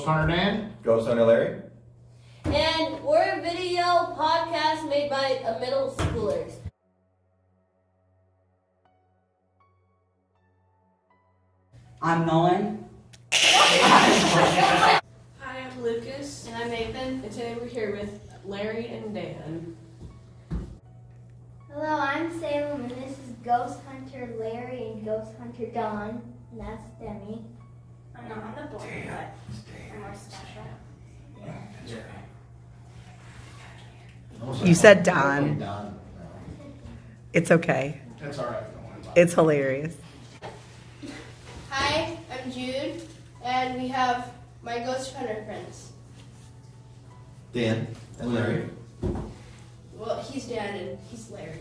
Ghosthunter Dan. Ghosthunter Larry. And we're a video podcast made by middle schoolers. I'm Nolan. Hi, I'm Lucas. And I'm Nathan. And today we're here with Larry and Dan. Hello, I'm Salem, and this is Ghosthunter Larry and Ghosthunter Dawn, and that's Demi. I'm not on the board, but I'm more special. You said Don. Don. It's okay. That's all right. Don't worry about it. It's hilarious. Hi, I'm Jude, and we have my Ghosthunter friends. Dan and Larry. Well, he's Dan and he's Larry.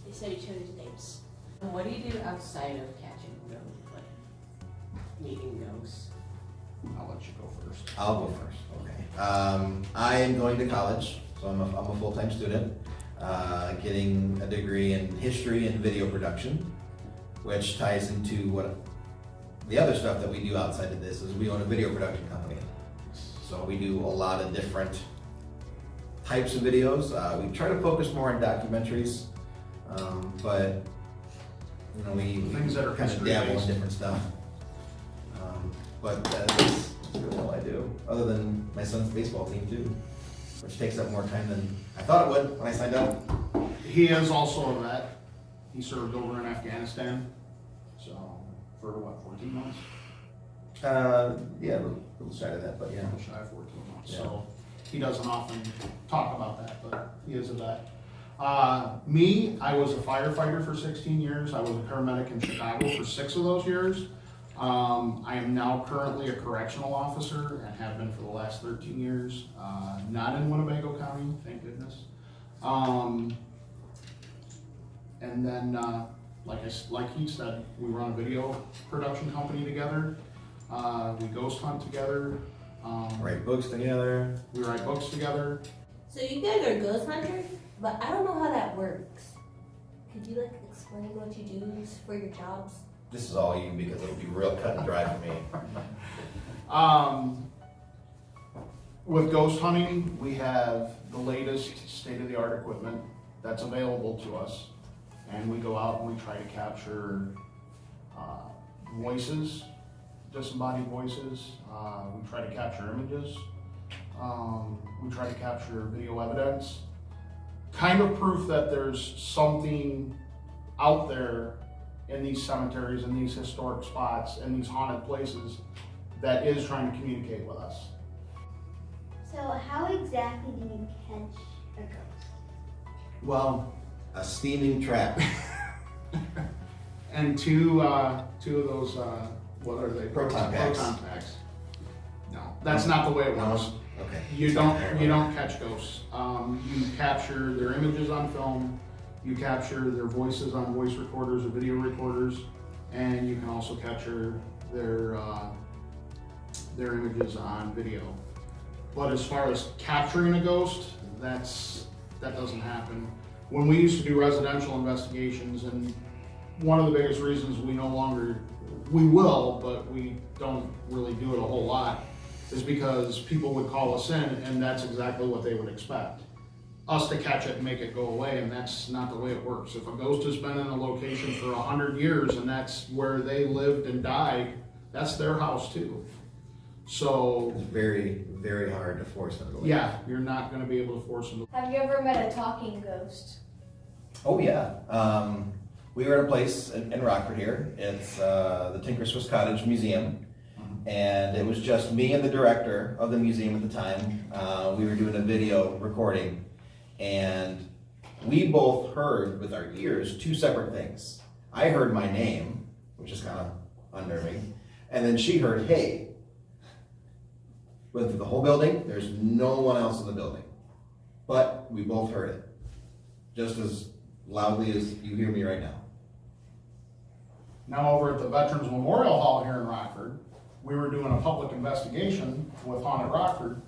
They said each other's names. What do you do outside of catching ghosts, like meeting ghosts? I'll let you go first. I'll go first. Okay. I am going to college, so I'm a full-time student, getting a degree in history and video production, which ties into what the other stuff that we do outside of this is we own a video production company. So we do a lot of different types of videos. We try to focus more on documentaries, but you know we Things that are kind of dabble in history-based. different stuff. But that's really all I do, other than my son's baseball team too, which takes up more time than I thought it would when I signed up. He is also a vet. He served over in Afghanistan. So, for what, 14 months? Yeah, a little shy of that, but yeah. A little shy of 14 months. Yeah. So, he doesn't often talk about that, but he is a vet. Me, I was a firefighter for 16 years. I was a paramedic in Chicago for 6 of those years. I am now currently a correctional officer and have been for the last 13 years. Not in Winnebago County, thank goodness. And then, like he said, we run a video production company together. We ghost hunt together. Write books together. We write books together. So you guys are ghost hunters, but I don't know how that works. Could you explain what you do for your jobs? This is all you because it'll be real cut and dry for me. With ghost hunting, we have the latest state-of-the-art equipment that's available to us. And we go out and we try to capture voices, disembodied voices. We try to capture images. We try to capture video evidence. Kind of proof that there's something out there in these cemeteries, in these historic spots, in these haunted places that is trying to communicate with us. So, how exactly do you catch a ghost? Well, A steaming trap. and two of those, what are they? Proton packs. Proton packs. No, that's not the way it No? works. Okay. You don't catch ghosts. You capture their images on film. You capture their voices on voice recorders or video recorders, and you can also capture their images on video. But as far as capturing a ghost, that doesn't happen. When we used to do residential investigations, and one of the biggest reasons we will, but we don't really do it a whole lot, is because people would call us in and that's exactly what they would expect. Us to catch it and make it go away, and that's not the way it works. If a ghost has been in a location for 100 years and that's where they lived and died, that's their house too. So, It's very, very hard to force them to leave. yeah, you're not gonna be able to force them to. Have you ever met a talking ghost? Oh yeah. We were in a place in Rockford here. It's the Morgan Cottage Museum. And it was just me and the director of the museum at the time. We were doing a video recording. And we both heard with our ears 2 separate things. I heard my name, which is kind of unnerving. And then she heard, hey. Went through the whole building. There's no one else in the building. But we both heard it. Just as loudly as you hear me right now. Now over at the Veterans Memorial Hall here in Rockford, we were doing a public investigation with Haunted Rockford,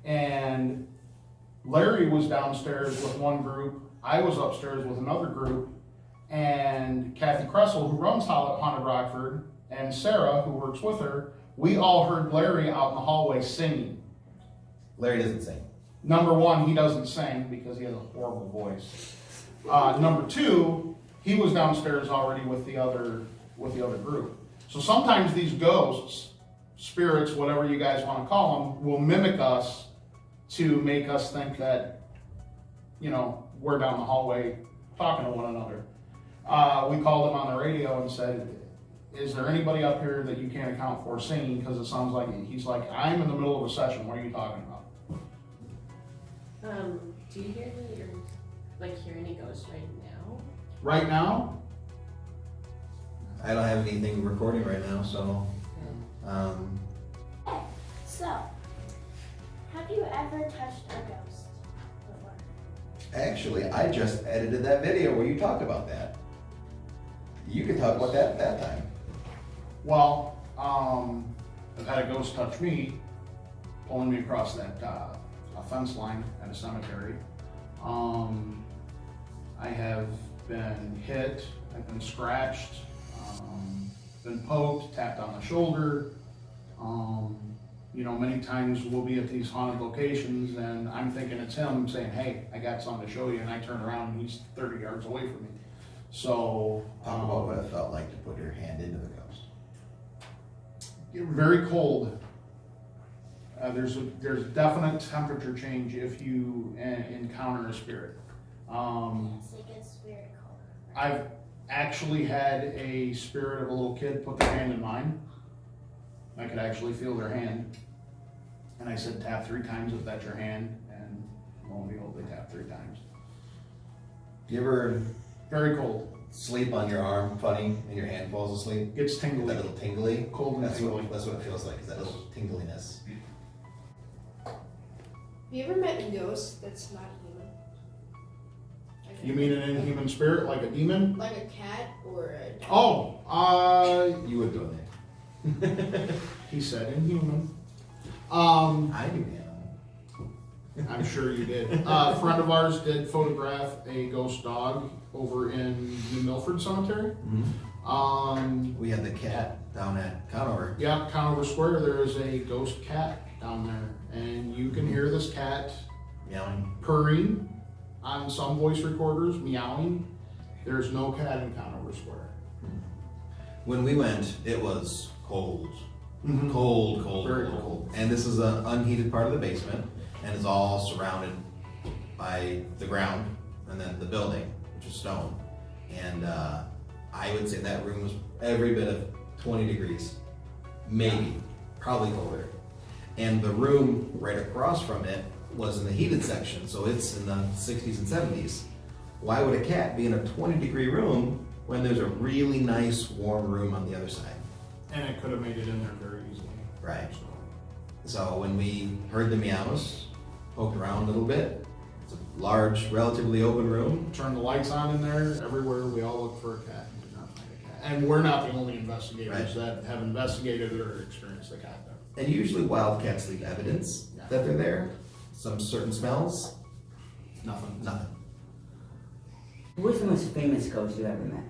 and Larry was downstairs with one group, I was upstairs with another group, and Kathy Kressel, who runs Haunted Rockford, and Sarah, who works with her, We all heard Larry out in the hallway singing. Larry doesn't sing. Number one, he doesn't sing because he has a horrible voice. Number two, he was downstairs already with the other group. So sometimes these ghosts, spirits, whatever you guys want to call them, will mimic us to make us think that, you know, we're down the hallway talking to one another. We called him on the radio and said, is there anybody up here that you can't account for singing? Because it sounds like, he's like, I'm in the middle of a session, what are you talking about? Do you hear any, or like hear any ghosts right now? Right now? I don't have anything recording right now, so. So, have you ever touched a ghost before? Actually, I just edited that video where you talked about that. You can talk about that time. Well, I've had a ghost touch me, pulling me across that a fence line at a cemetery. I have been hit, I've been scratched, been poked, tapped on the shoulder. You know, many times we'll be at these haunted locations and I'm thinking it's him saying, hey, I got something to show you, and I turn around and he's 30 yards away from me. So, Talk about what it felt like to put your hand into the ghost. very cold. There's definite temperature change if you encounter a spirit. Yes, it gets very cold. I've actually had a spirit of a little kid put their hand in mine. I could actually feel their hand. And I said, tap 3 times if that's your hand. And lo and behold, they tapped 3 times. You ever Very cold. sleep on your arm funny and your hand falls asleep? Gets That tingly. little tingly? Cold and That's tingly. what it feels like, is that little tingliness. Have you ever met a ghost that's not human? Like You mean an inhuman spirit, like a demon? like a cat or a dog? Oh, You would go there. he said inhuman. I knew the animal. I'm sure you did. A friend of ours did photograph a ghost dog over in New Milford Cemetery. We had the cat down at Conover. Yeah, Conover Square, there is a ghost cat down there. And you can hear this cat Meowing. purring on some voice recorders, meowing. There's no cat in Conover Square. When we went, it was cold. Mhm. Cold, cold, Very cold, cold. cold. And this is an unheated part of the basement, and it's all surrounded by the ground and then the building, which is stone. And I would say that room was every bit of 20 degrees, maybe, probably colder. And the room right across from it was in the heated section, so it's in the 60s and 70s. Why would a cat be in a 20-degree room when there's a really nice warm room on the other side? And it could have made it in there very easily. Right. So, So when we heard the meows, poked around a little bit, it's a large, relatively open room. turn the lights on in there, everywhere, we all look for a cat and did not find a cat. And we're not the only investigators that have investigated or experienced the cat there. And usually wildcats leave evidence Yeah. that they're there. Some certain smells, Nothing. nothing. Who's the most famous ghost you ever met?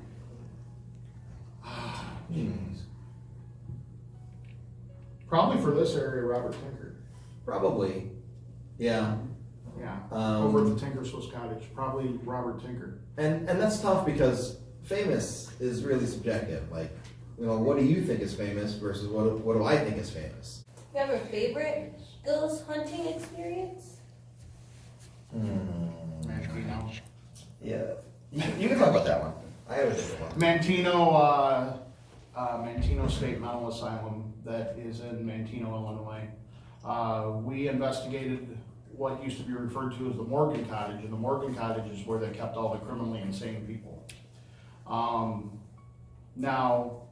Probably for this area, Robert Tinker. Probably. Yeah. Yeah. Um, Over at the Tinker Swiss Cottage, probably Robert Tinker. And that's tough because famous is really subjective. Like, you know, what do you think is famous versus what do I think is famous? You have a favorite ghost hunting experience? Magic now. Yeah. You can talk about that one. I have a different one. Mantino State Mental Asylum that is in Mantino, Illinois. We investigated what used to be referred to as the Morgan Cottage, and the Morgan Cottage is where they kept all the criminally insane people. Now,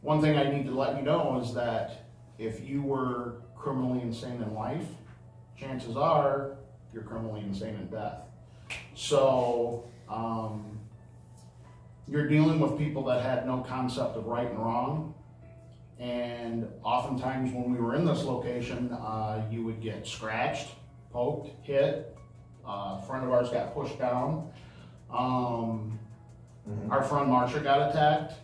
one thing I need to let you know is that if you were criminally insane in life, chances are you're criminally insane in death. So, you're dealing with people that had no concept of right and wrong. And oftentimes when we were in this location, you would get scratched, poked, hit. A friend of ours got pushed down. Our friend Marsha got attacked.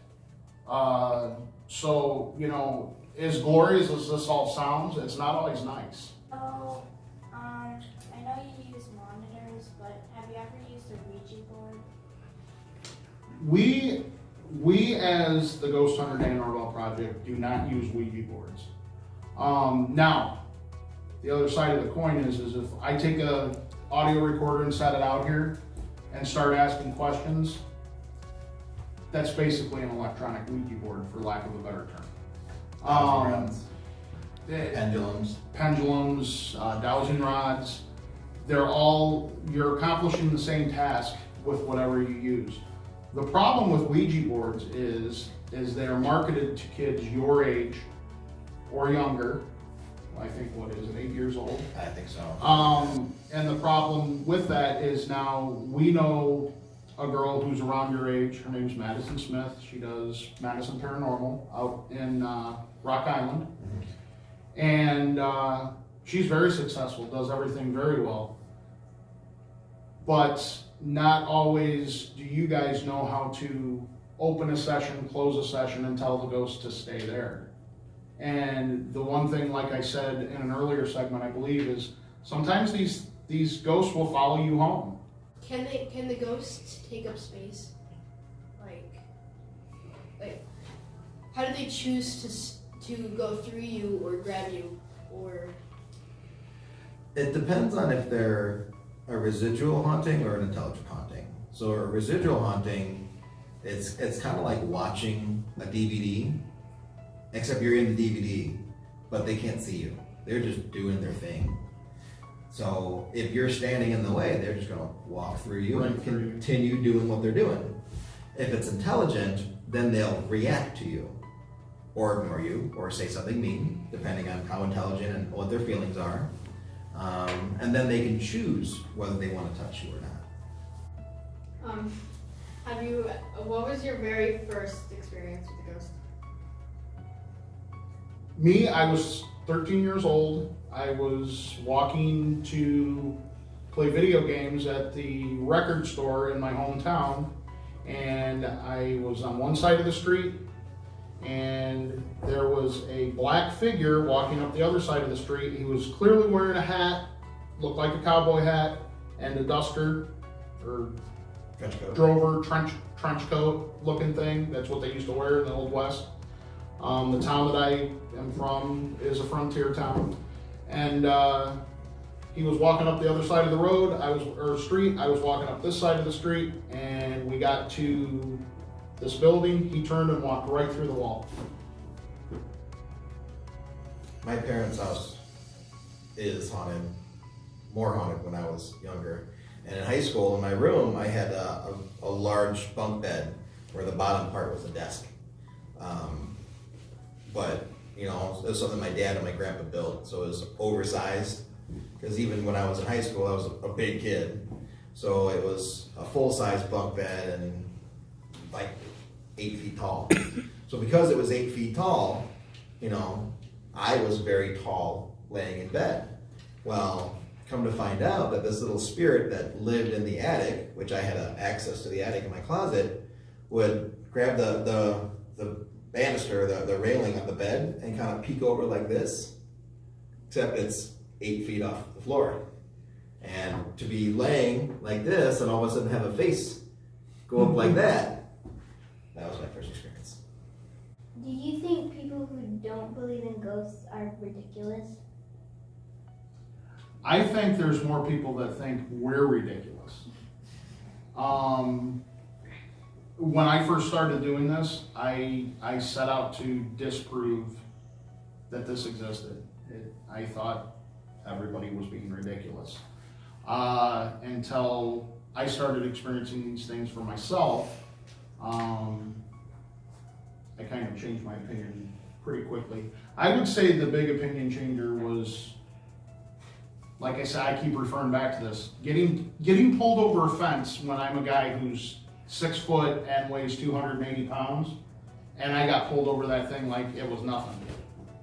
So, you know, as glorious as this all sounds, it's not always nice. Oh, I know you use monitors, but have you ever used a Ouija board? We as the Ghosthunter Dan Norvell Project do not use Ouija boards. Now, the other side of the coin is if I take a audio recorder and set it out here and start asking questions, that's basically an electronic Ouija board, for lack of a better term. Pendulums, dowsing rods, you're accomplishing the same task with whatever you use. The problem with Ouija boards is they're marketed to kids your age or younger. I think, what is it, 8 years old? I think so. And the problem with that is now we know a girl who's around your age. Her name's Madison Smith. She does Madison Paranormal out in Rock Island. And she's very successful, does everything very well. But not always do you guys know how to open a session, close a session, and tell the ghost to stay there. And the one thing, like I said in an earlier segment, I believe, is sometimes these ghosts will follow you home. Can the ghosts take up space? Like how do they choose to go through you or grab you, or? It depends on if they're a residual haunting or an intelligent haunting. So a residual haunting, it's kind of like watching a DVD, except you're in the DVD, but they can't see you. They're just doing their thing. So if you're standing in the way, they're just gonna walk through you and continue doing what they're doing. If it's intelligent, then they'll react to you, or ignore you, or say something mean, depending on how intelligent and what their feelings are. And then they can choose whether they want to touch you or not. What was your very first experience with the ghost? Me, I was 13 years old. I was walking to play video games at the record store in my hometown, and I was on one side of the street, and there was a black figure walking up the other side of the street. He was clearly wearing a hat, looked like a cowboy hat, and a duster, or Trench coat. drover, trench coat looking thing. That's what they used to wear in the Old West. The town that I am from is a frontier town. And he was walking up the other side of the road, street. I was walking up this side of the street, and we got to this building. He turned and walked right through the wall. My parents' house is haunted, more haunted when I was younger. And in high school, in my room, I had a large bunk bed where the bottom part was a desk. But, you know, it was something my dad and my grandpa built, so it was oversized. Because even when I was in high school, I was a big kid. So it was a full-size bunk bed and like 8 feet tall. So because it was 8 feet tall, you know, I was very tall laying in bed. Well, come to find out that this little spirit that lived in the attic, which I had access to the attic in my closet, would grab the banister, the railing of the bed, and kind of peek over like this, except it's 8 feet off the floor. And to be laying like this and all of a sudden have a face go up like that was my first experience. Do you think people who don't believe in ghosts are ridiculous? I think there's more people that think we're ridiculous. When I first started doing this, I set out to disprove that this existed. I thought everybody was being ridiculous. Until I started experiencing these things for myself, I kind of changed my opinion pretty quickly. I would say the big opinion changer was, like I said, I keep referring back to this, getting pulled over a fence when I'm a guy who's 6 foot and weighs 280 pounds, and I got pulled over that thing like it was nothing.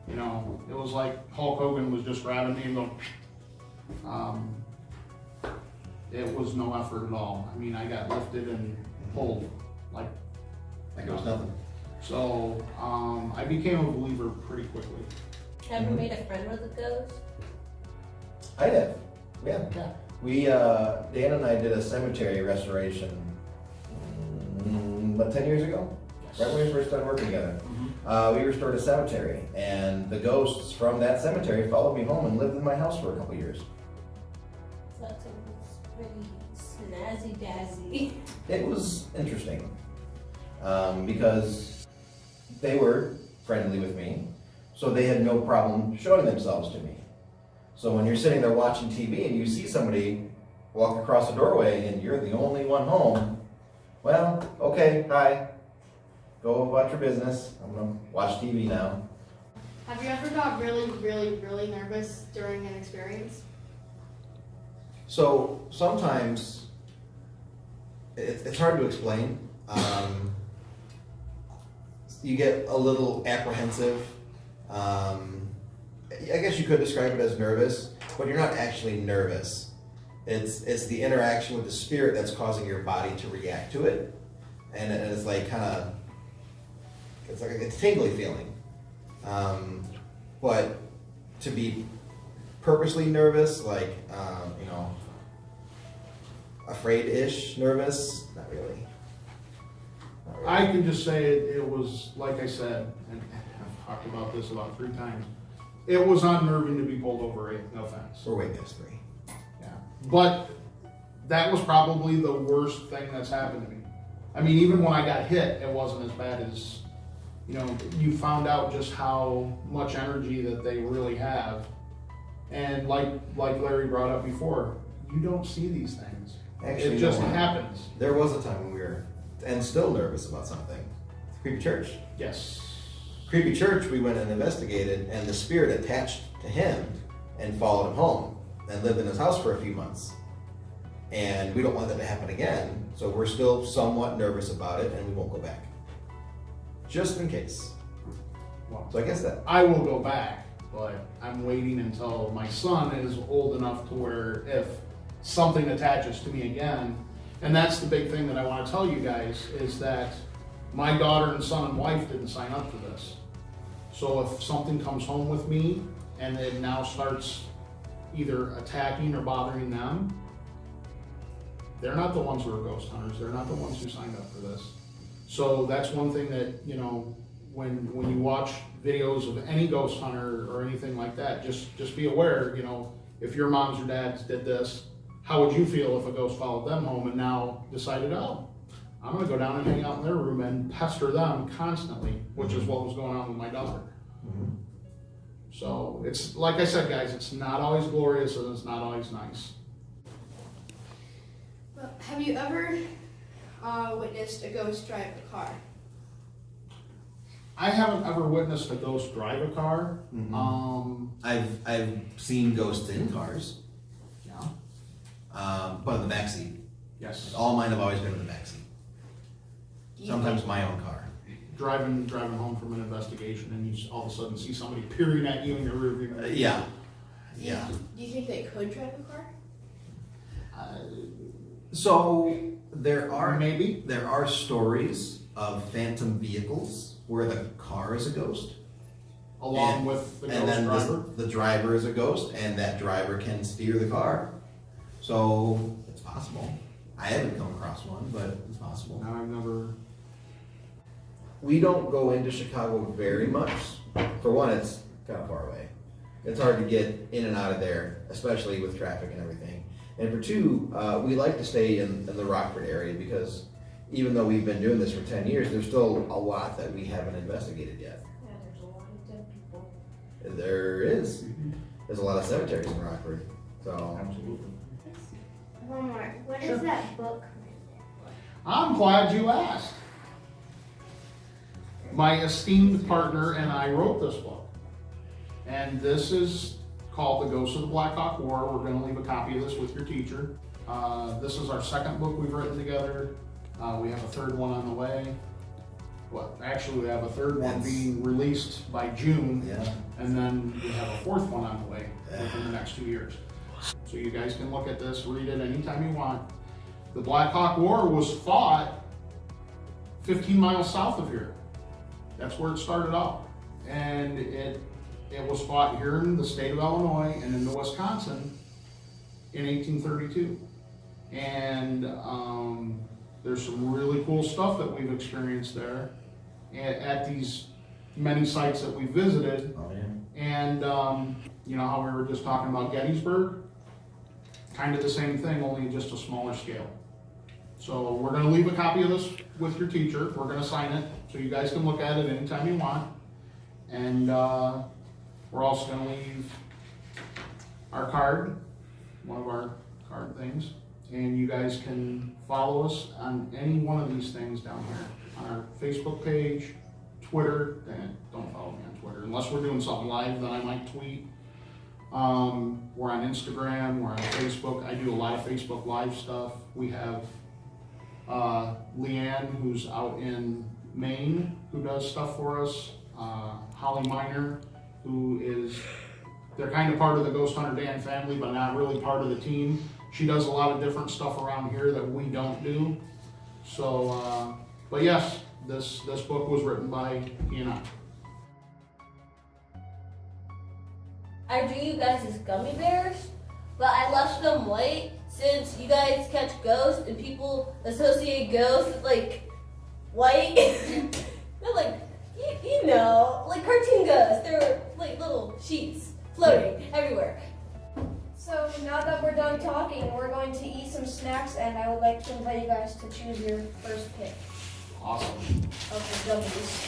You know, it was like Hulk Hogan was just grabbing me and going, it was no effort at all. I mean, I got lifted and pulled like Like it was nothing. So, I became a believer pretty quickly. Ever made a friend with a ghost? I have, yeah. Yeah. We, Dan and I did a cemetery restoration about 10 years ago, right when we first started working together. We restored a cemetery, and the ghosts from that cemetery followed me home and lived in my house for a couple years. So that sounds pretty snazzy dazzy. It was interesting, because they were friendly with me, so they had no problem showing themselves to me. So when you're sitting there watching TV and you see somebody walk across the doorway and you're the only one home, well, okay, hi. Go about your business. I'm gonna watch TV now. Have you ever got really nervous during an experience? So sometimes it's hard to explain. You get a little apprehensive. I guess you could describe it as nervous, but you're not actually nervous. It's the interaction with the spirit that's causing your body to react to it, and it's like it's like a tingly feeling. But to be purposely nervous, like afraid-ish nervous, not really. I can just say it was, like I said, and I've talked about this about 3 times, it was unnerving to be pulled over, no offense. We're way past 3. Yeah. But that was probably the worst thing that's happened to me. I mean, even when I got hit, it wasn't as bad as, you found out just how much energy that they really have. And like Larry brought up before, you don't see these things. Actually, it just no. happens. There was a time when we were, and still nervous about something. Creepy Church. Yes. Creepy Church, we went and investigated, and the spirit attached to him and followed him home and lived in his house for a few months. And we don't want that to happen again, so we're still somewhat nervous about it, and we won't go back. Just in case. Well, So I guess that. I will go back, but I'm waiting until my son is old enough to where if something attaches to me again, and that's the big thing that I want to tell you guys, is that my daughter and son and wife didn't sign up for this. So if something comes home with me and it now starts either attacking or bothering them, they're not the ones who are ghost hunters. They're not the ones who signed up for this. So that's one thing that, when you watch videos of any ghost hunter or anything like that, just be aware, if your moms or dads did this, how would you feel if a ghost followed them home and now decided, I'm gonna go down and hang out in their room and pester them constantly, which is what was going on with my daughter. Mm-hmm. So it's, like I said, guys, it's not always glorious and it's not always nice. Well, have you ever witnessed a ghost drive a car? I haven't ever witnessed a ghost drive a car. Mm-hmm. I've seen ghosts in cars, Yeah. but in the backseat. Yes. All mine have always been in the backseat. Do you Sometimes my own car. Driving home from an investigation, and you all of a sudden see somebody peering at you in your rearview mirror. Yeah. Do Yeah. you think they could drive a car? So there Maybe. are stories of phantom vehicles where the car is a ghost, Along And- with the and ghost then driver. the driver is a ghost, and that driver can steer the car. So it's possible. I haven't come across one, but it's possible. No, I've never. We don't go into Chicago very much. For one, it's kind of far away. It's hard to get in and out of there, especially with traffic and everything. And for two, we like to stay in the Rockford area because even though we've been doing this for 10 years, there's still a lot that we haven't investigated yet. Yeah, there's a lot of dead people. There is. There's a lot of cemeteries in Rockford. So Absolutely. One more. What Sure. is that book? I'm glad you asked. My esteemed partner and I wrote this book. And this is called The Ghosts of the Black Hawk War. We're going to leave a copy of this with your teacher. This is our second book we've written together. We have a third one on the way. Well, actually, we have a third one That's- being released by June. yeah. And then we have a fourth one on the way within the next 2 years. So you guys can look at this, read it anytime you want. The Black Hawk War was fought 15 miles south of here. That's where it started out. And it was fought here in the state of Illinois and into Wisconsin in 1832. And there's some really cool stuff that we've experienced there at these many sites that we visited. Oh, yeah. And you know how we were just talking about Gettysburg? Kind of the same thing, only just a smaller scale. So we're gonna leave a copy of this with your teacher. We're gonna sign it, so you guys can look at it anytime you want. And we're also gonna leave our card, one of our card things. And you guys can follow us on any one of these things down here. On our Facebook page, Twitter, don't follow me on Twitter. Unless we're doing something live, then I might tweet. We're on Instagram, we're on Facebook. I do a lot of Facebook live stuff. We have Leanne, who's out in Maine, who does stuff for us. Holly Miner, who is, they're kind of part of the Ghosthunter Dan family, but not really part of the team. She does a lot of different stuff around here that we don't do. So, but yes, this book was written by he and I. I drew you guys as gummy bears, but I left them white since you guys catch ghosts and people associate ghosts with like white. They're like, you know, like cartoon ghosts. They're like little sheets floating everywhere. So now that we're done talking, we're going to eat some snacks, and I would like to invite you guys to choose your first pick Awesome. of the gummies.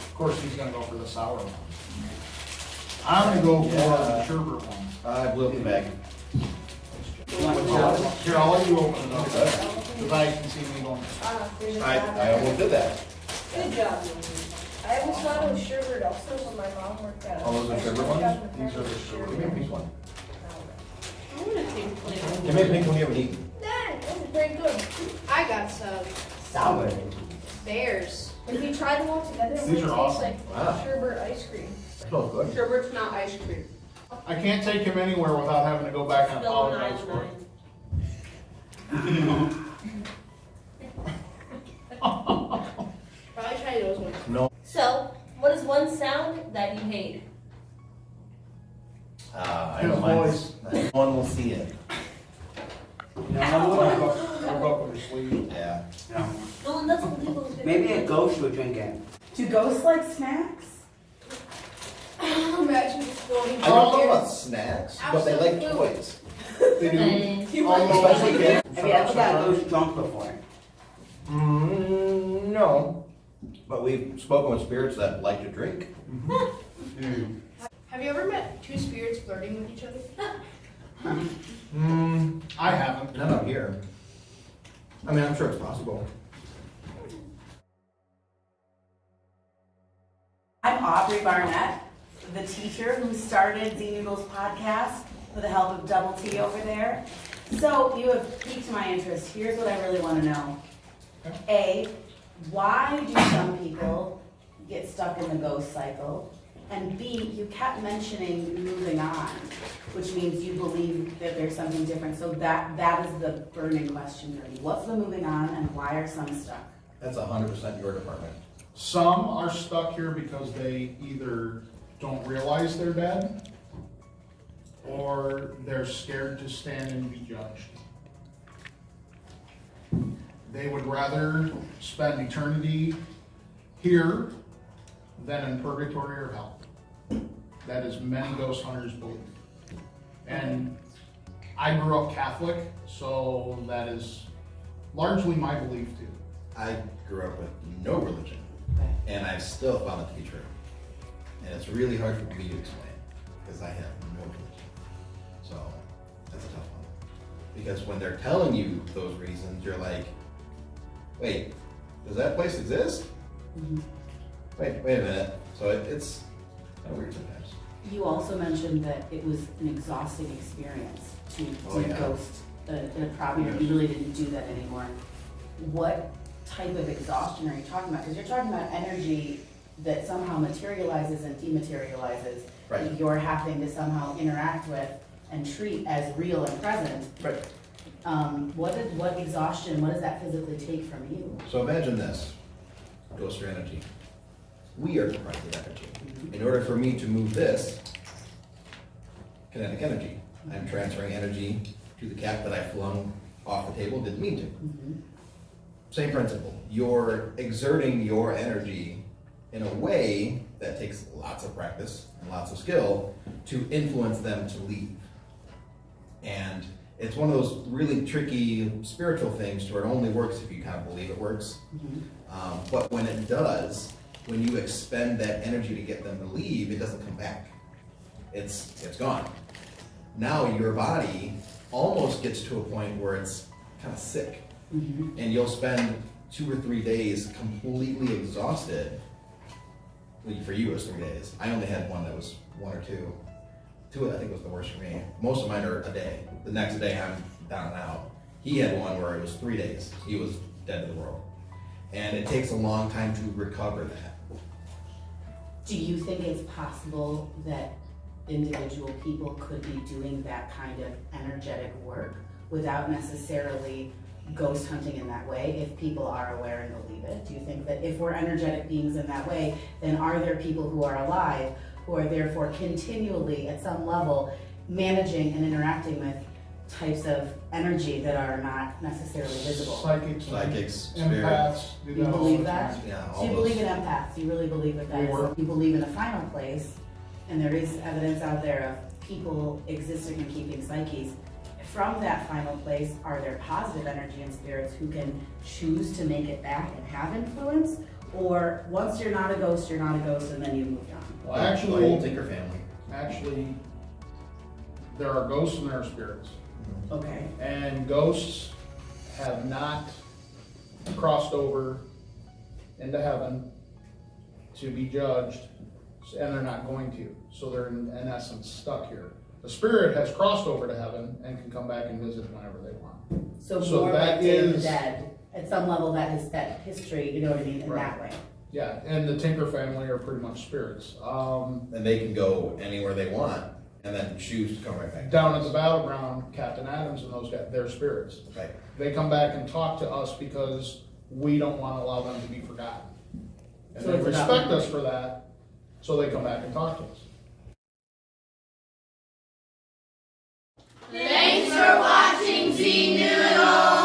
Of course, he's gonna go for the sour one. I'm gonna go for the sherbet one. I blew up the bag. Here, I'll let you open it up, because I can see me going. I almost did that. Good job. I almost thought it was sherbet also when my mom worked at. Oh, those are sherbet ones? These are the sherbet. Give me a pink one. I want a pink flavor. Give me a pink one you haven't eaten. Dang, this is pretty good. I got some Sour. bears. If you try them all together, it These might are taste awesome. like Wow. sherbet ice cream. Smells good. Sherbert's not ice cream. I can't take him anywhere without having to go back and Still an apologize for it. Probably try those ones. No. So, what is one sound that you hate? I His don't mind. voice. No one will see it. Rub up with your sleeve. Yeah. No one doesn't leave those. Maybe a ghost would drink it. Do ghosts like snacks? Imagine exploding. I don't know about snacks, but they like toys. They do. Especially kids. Have you ever got a ghost drunk before? No. But we've spoken with spirits that like to drink. Have you ever met two spirits flirting with each other? I haven't. None out here. I mean, I'm sure it's possible. I'm Aubrey Barnett, the teacher who started Z Noodles podcast with the help of Double T over there. So you have piqued my interest. Here's what I really want to know. A, why do some people get stuck in the ghost cycle? And B, you kept mentioning moving on, which means you believe that there's something different. So that is the burning question for me. What's the moving on and why are some stuck? That's 100% your department. Some are stuck here because they either don't realize they're dead or they're scared to stand and be judged. They would rather spend eternity here than in purgatory or hell. That is many ghost hunters believe. And I grew up Catholic, so that is largely my belief too. I grew up with no religion, and I've still found it to be true. And it's really hard for me to explain, because I have no religion. So, that's a tough one. Because when they're telling you those reasons, you're like, wait, does that place exist? Wait a minute. So it's kind of weird sometimes. You also mentioned that it was an exhausting experience to ghost a property. You really didn't do that anymore. What type of exhaustion are you talking about? Because you're talking about energy that somehow materializes and dematerializes, Right. that you're having to somehow interact with and treat as real and present. Right. What exhaustion, what does that physically take from you? So imagine this, ghost or energy. We are comprised of energy. In order for me to move this, kinetic energy, I'm transferring energy to the cat that I flung off the table, didn't mean to. Same principle. You're exerting your energy in a way that takes lots of practice and lots of skill to influence them to leave. And it's one of those really tricky spiritual things to where it only works if you kind of believe it works. But when it does, when you expend that energy to get them to leave, it doesn't come back. It's gone. Now your body almost gets to a point where it's kind of sick. And you'll spend 2 or 3 days completely exhausted. Well, for you it was 3 days. I only had one that was 1 or 2. 2 I think was the worst for me. Most of mine are a day. The next day I'm down and out. He had one where it was 3 days. He was dead to the world. And it takes a long time to recover that. Do you think it's possible that individual people could be doing that kind of energetic work without necessarily ghost hunting in that way, if people are aware and believe it? Do you think that if we're energetic beings in that way, then are there people who are alive who are therefore continually at some level managing and interacting with types of energy that are not necessarily visible? Psychics, empaths. Do you believe that? Yeah, So all you those. believe in empaths? You really believe that that is? You believe in a final place, and there is evidence out there of people existing and keeping psyches. From that final place, are there positive energy and spirits who can choose to make it back and have influence? Or once you're not a ghost, you're not a ghost, and then you moved on? Well, The actually, whole Tinker family. actually, there are ghosts and there are spirits. Okay. And ghosts have not crossed over into heaven to be judged, and they're not going to. So they're in essence stuck here. The spirit has crossed over to heaven and can come back and visit whenever they want. So So more that like Day of the is- Dead. At some level, that is that history, you know what I mean, in Right. that way. Yeah, and the Tinker family are pretty much spirits. And they can go anywhere they want and then choose to come right back. Down at the battleground, Captain Adams and those guys, they're spirits. Right. They come back and talk to us because we don't want to allow them to be forgotten. And So they it's about respect us memory. for that, so they come back and talk to us. Thanks for watching Z Noodles!